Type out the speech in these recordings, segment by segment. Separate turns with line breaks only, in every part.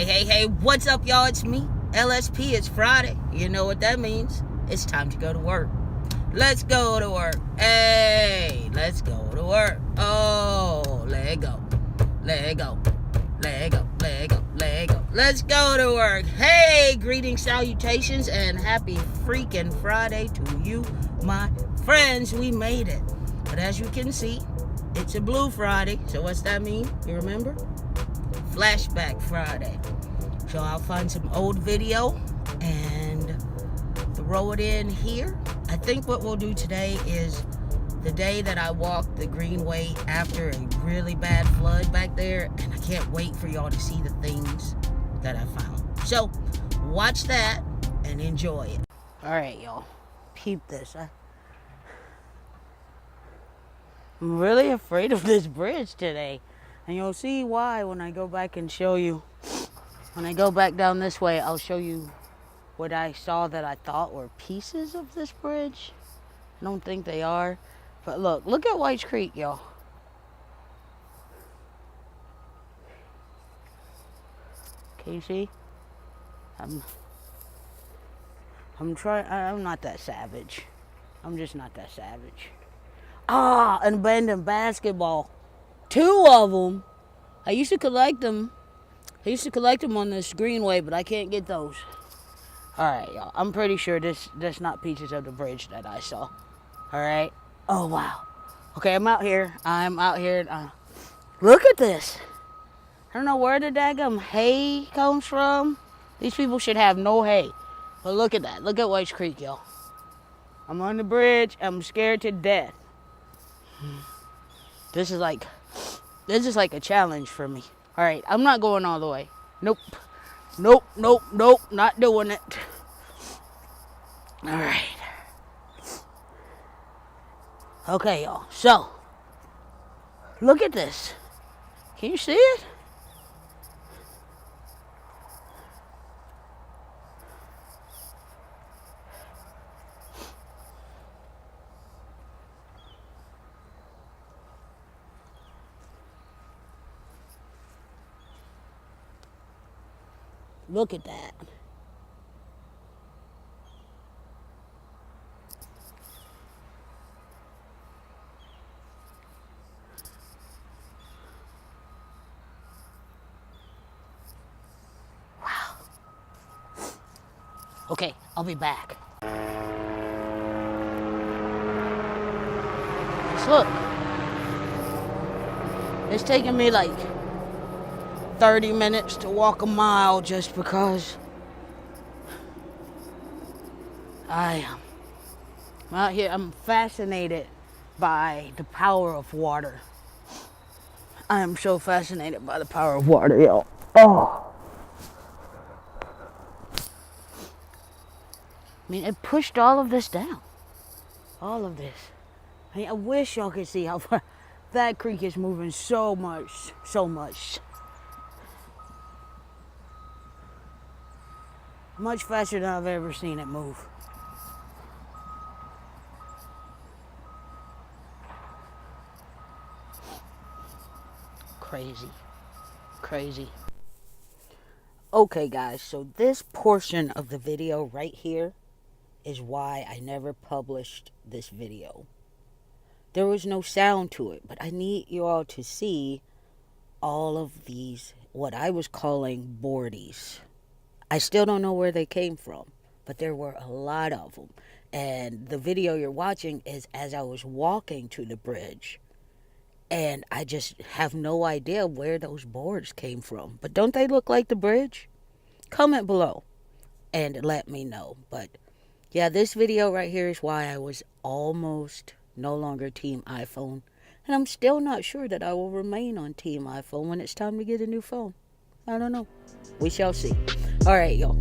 Hey, what's up, y'all? It's me, LSP. It's Friday. You know what that means. It's time to go to work. Let's go to work. Hey, let's go to work. Oh, let go. Let go. Let go. Let go. Let go. Let's go to work. Hey, greetings, salutations, and happy freaking Friday to you, my friends. We made it. But as you can see, it's a blue Friday. So what's that mean? You remember? Flashback Friday. So I'll find some old video and throw it in here. I think what we'll do today is the day that I walked the Greenway after a really bad flood back there, and I can't wait for y'all to see the things that I found. So watch that and enjoy it. All right, y'all, peep this. I'm really afraid of this bridge today. And you'll see why when I go back and show you. When I go back down this way, I'll show you what I saw that I thought were pieces of this bridge. I don't think they are. But look at Whites Creek, y'all. Can you see? I'm not that savage. I'm just not that savage. An abandoned basketball. 2 of them. I used to collect them. On this Greenway, but I can't get those. All right, y'all. I'm pretty sure that's not pieces of the bridge that I saw. All right. Oh wow. Okay, I'm out here. Look at this. I don't know where the daggum hay comes from. These people should have no hay. But look at that. Look at Whites Creek, y'all. I'm on the bridge. I'm scared to death. This is like a challenge for me. All right, I'm not going all the way. Nope, not doing it. All right. Okay, y'all, so, look at this. Can you see it? Look at that. Wow. Okay, I'll be back. Just look. It's taking me like 30 minutes to walk a mile just because I'm out here. I'm fascinated by the power of water. I am so fascinated by the power of water, yo. Oh. I mean, it pushed all of this down. All of this. I mean, I wish y'all could see how far that creek is moving so much. Much faster than I've ever seen it move. Crazy. Okay, guys, so this portion of the video right here is why I never published this video. There was no sound to it, but I need you all to see all of these, what I was calling boardies. I still don't know where they came from, but there were a lot of them. And the video you're watching is as I was walking to the bridge. And I just have no idea where those boards came from. But don't they look like the bridge? Comment below and let me know. But yeah, this video right here is why I was almost no longer Team iPhone. And I'm still not sure that I will remain on Team iPhone when it's time to get a new phone. I don't know. We shall see. All right, y'all.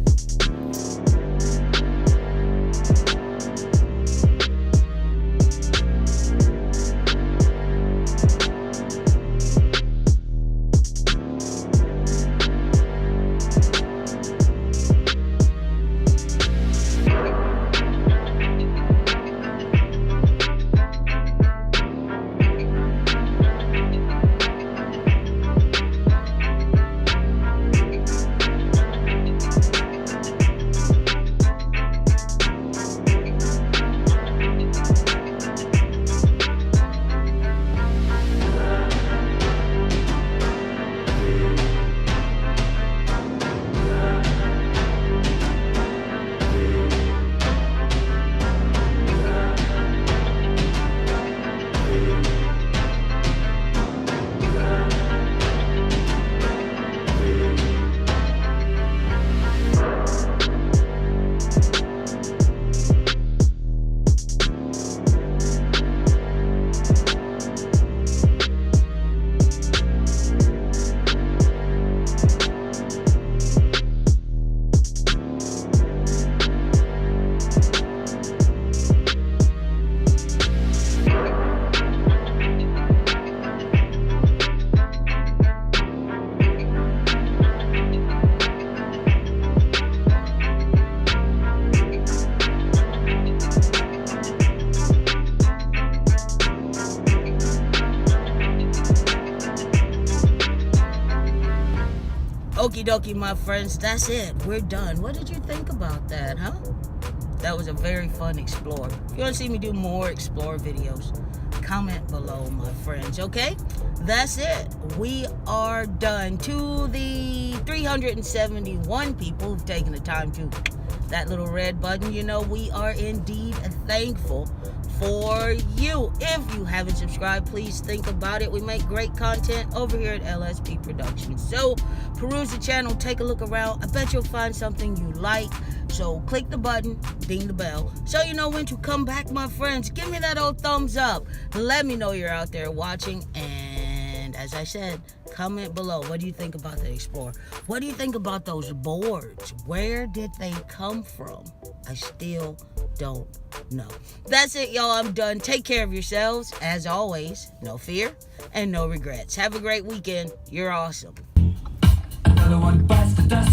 Okie dokie, my friends. That's it. We're done. What did you think about that, huh? That was a very fun explore. If you want to see me do more explore videos, comment below, my friends, okay? That's it. We are done. To the 371 people who've taken the time to that little red button, you know, we are indeed thankful for you. If you haven't subscribed, please think about it. We make great content over here at LSP Productions. So peruse the channel, take a look around. I bet you'll find something you like. So click the button, ding the bell, so you know when to come back, my friends. Give me that old thumbs up. Let me know you're out there watching. And as I said, comment below. What do you think about the Explorer? What do you think about those boards? Where did they come from? I still don't know. That's it, y'all. I'm done. Take care of yourselves. As always, no fear and no regrets. Have a great weekend. You're awesome.
Another one bites the dust.